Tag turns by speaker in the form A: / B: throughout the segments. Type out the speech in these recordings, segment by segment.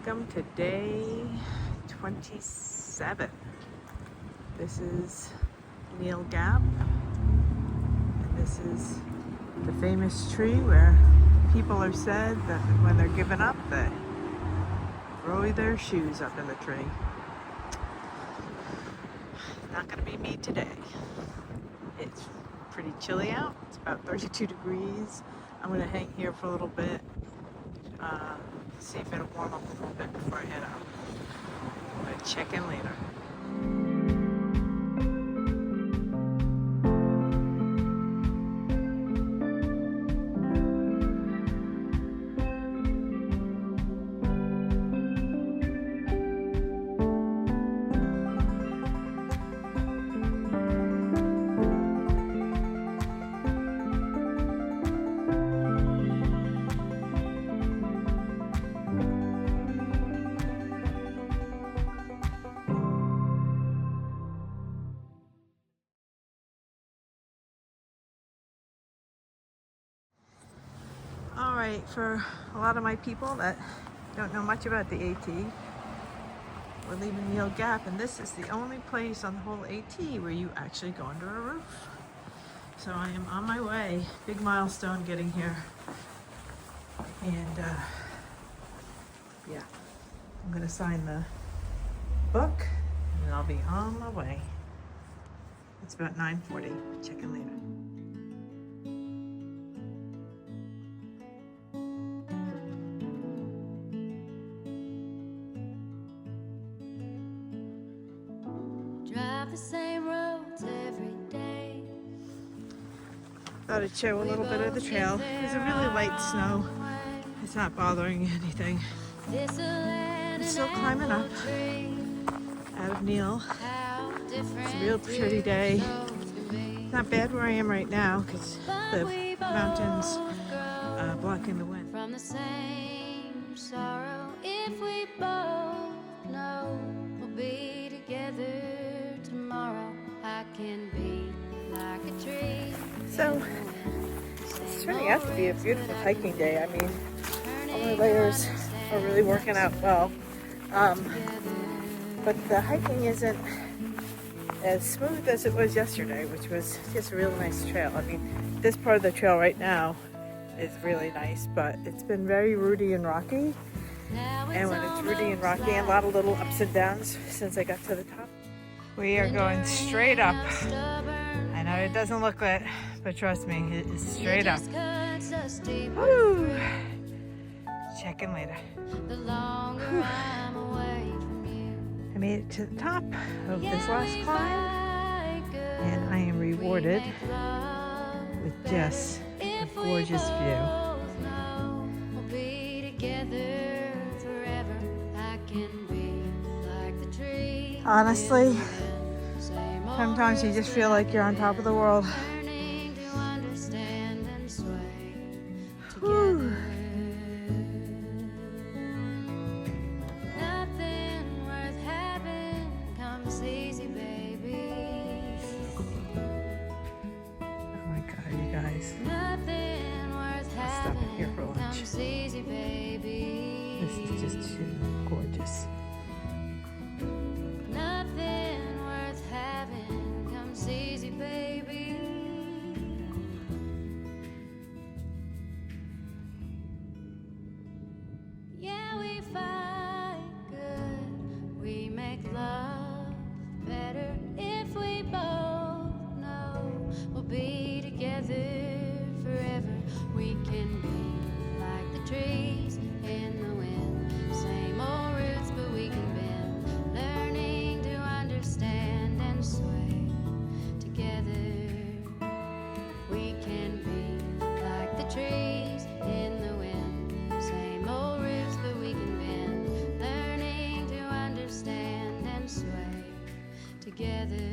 A: Welcome to day 27. This is Neil Gap, and this is the famous tree where people are said that when they're giving up, they throw their shoes up in the tree. Not gonna be me today. It's pretty chilly out. It's about 32 degrees. I'm gonna hang here for a little bit. See if it'll warm up a little bit before I head out. I'm gonna check in later. All right, for a lot of my people that don't know much about the AT, we're leaving Neil Gap, and this is the only place on the whole AT where you actually go under a roof. So I am on my way. Big milestone getting here. And yeah, I'm gonna sign the book and I'll be on my way. It's about 9:40. Check in later.
B: The same roads every day.
A: Thought I'd show a little bit of the trail. There's a really light snow. It's not bothering anything. I'm still climbing up out of Neil. It's a real pretty day. It's not bad where I am right now because the mountains blocking the wind.
B: From the same sorrow, if we both know we'll be together. Tomorrow I can be like a tree.
A: So it's turning out to be a beautiful hiking day. I mean, all my layers are really working out well. But the hiking isn't as smooth as it was yesterday, which was just a real nice trail. I mean, this part of the trail right now is really nice, but it's been very rooty and rocky. And when it's rooty and rocky, and a lot of little ups and downs since I got to the top. We are going straight up. I know it doesn't look it, but trust me, it is straight up. Woo! Check in later. I made it to the top of this last climb, and I am rewarded with just a gorgeous view. Honestly, sometimes you just feel like you're on top of the world. Whew.
B: Nothing worth having comes easy, baby.
A: Oh my God, you guys.
B: Nothing worth
A: I'll stop it here for lunch.
B: comes easy, baby.
A: This is just too gorgeous.
B: Nothing worth having comes easy, baby. Yeah, we fight good. We make love better if we both know we'll be together forever. We can be like the trees in the wind. Same old roots, but we can bend. Learning to understand and sway together. We can be like the trees in the wind. Same old roots, but we can bend. Learning to understand and sway together.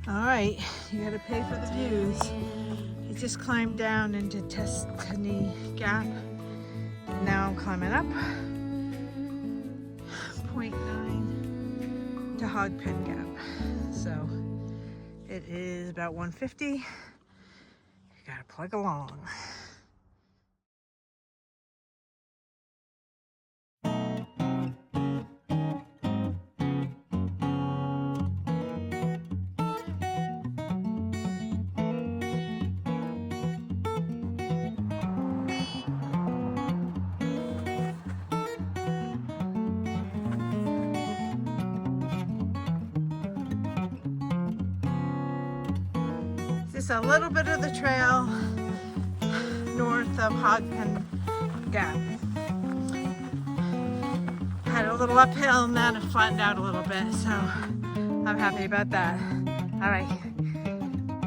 A: All right, you gotta pay for the views. I just climbed down into Tuscany Gap. Now I'm climbing up 0.9 to Hogpen Gap. So it is about 150. You gotta plug along. Just a little bit of the trail north of Hogpen Gap. Had a little uphill and then it flattened out a little bit, so I'm happy about that. All right,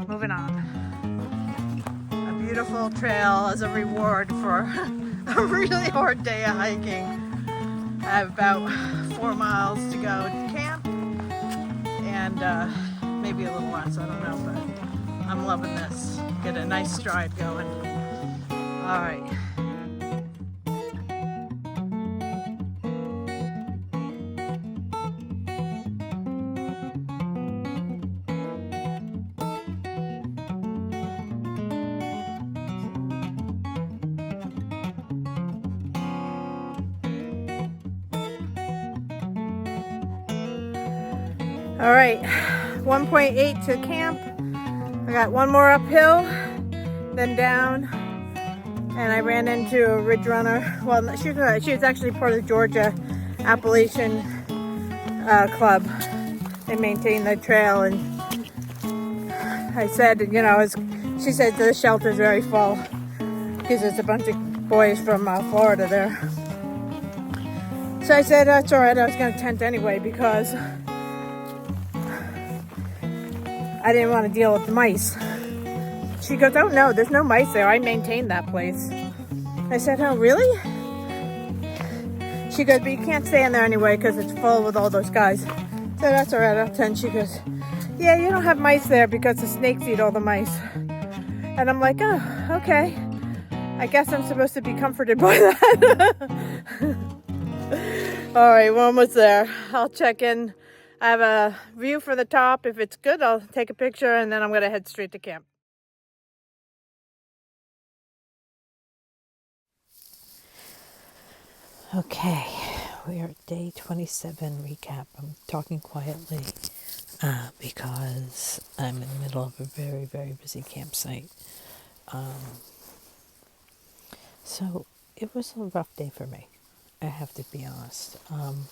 A: moving on. A beautiful trail as a reward for a really hard day of hiking. I have about 4 miles to go to camp, and maybe a little less, I don't know, but I'm loving this. Get a nice stride going. All right. All right, 1.8 to camp. I got one more uphill, then down, and I ran into a ridge runner. Well, she was actually part of the Georgia Appalachian Club. They maintain the trail, and I said, you know, she said the shelter's very full because there's a bunch of boys from Florida there. So I said, that's all right, I was going to tent anyway because I didn't want to deal with the mice. She goes, oh no, there's no mice there. I maintain that place. I said, oh really? She goes, but you can't stay in there anyway because it's full with all those guys. So that's all right, I'll tent. She goes, yeah, you don't have mice there because the snakes eat all the mice. And I'm like, oh, okay. I guess I'm supposed to be comforted by that. All right, we're almost there. I'll check in. I have a view for the top. If it's good, I'll take a picture, and then I'm going to head straight to camp. Okay, we are at day 27 recap. I'm talking quietly because I'm in the middle of a very, very busy campsite. So it was a rough day for me, I have to be honest. I'm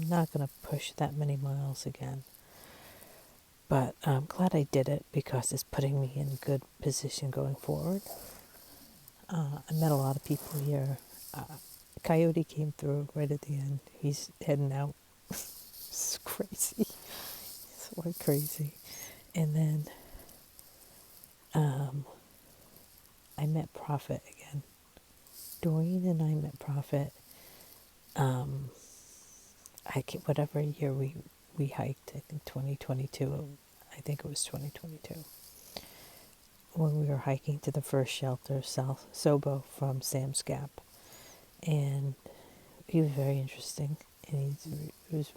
A: not going to push that many miles again, but I'm glad I did it because it's putting me in a good position going forward. I met a lot of people here. Coyote came through right at the end. He's heading out. It's crazy. It's like crazy. And then I met Prophet again. Doreen and I met Prophet. Whatever year we hiked, I think 2022. I think it was 2022. When we were hiking to the first shelter, South Sobo from Sam's Gap. And he was very interesting. And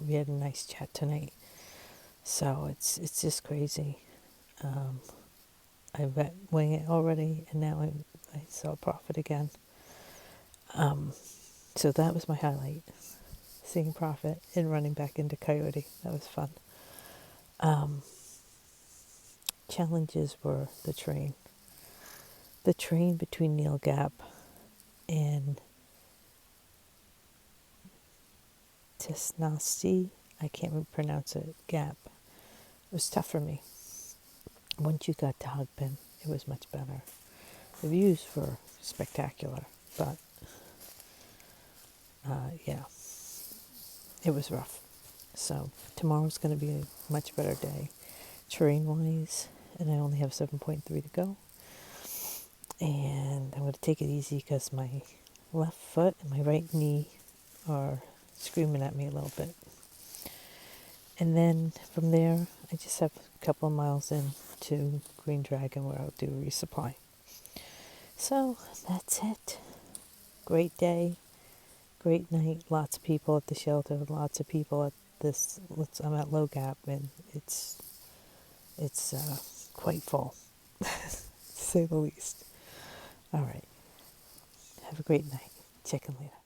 A: we had a nice chat tonight. So it's just crazy. I met Wing It already, and now I saw Prophet again. So that was my highlight. Seeing Prophet and running back into Coyote. That was fun. Challenges were the train. The train between Neil Gap and Tesnasti, I can't pronounce it, Gap. It was tough for me. Once you got to Hogpen, it was much better. The views were spectacular, but yeah, it was rough. So tomorrow's going to be a much better day, terrain-wise, and I only have 7.3 to go. And I'm going to take it easy because my left foot and my right knee are screaming at me a little bit. And then from there, I just have a couple of miles in to Green Dragon where I'll do a resupply. So that's it. Great day, great night. Lots of people at the shelter. Lots of people at this. I'm at Low Gap, and it's quite full, to say the least. All right. Have a great night. Check in later.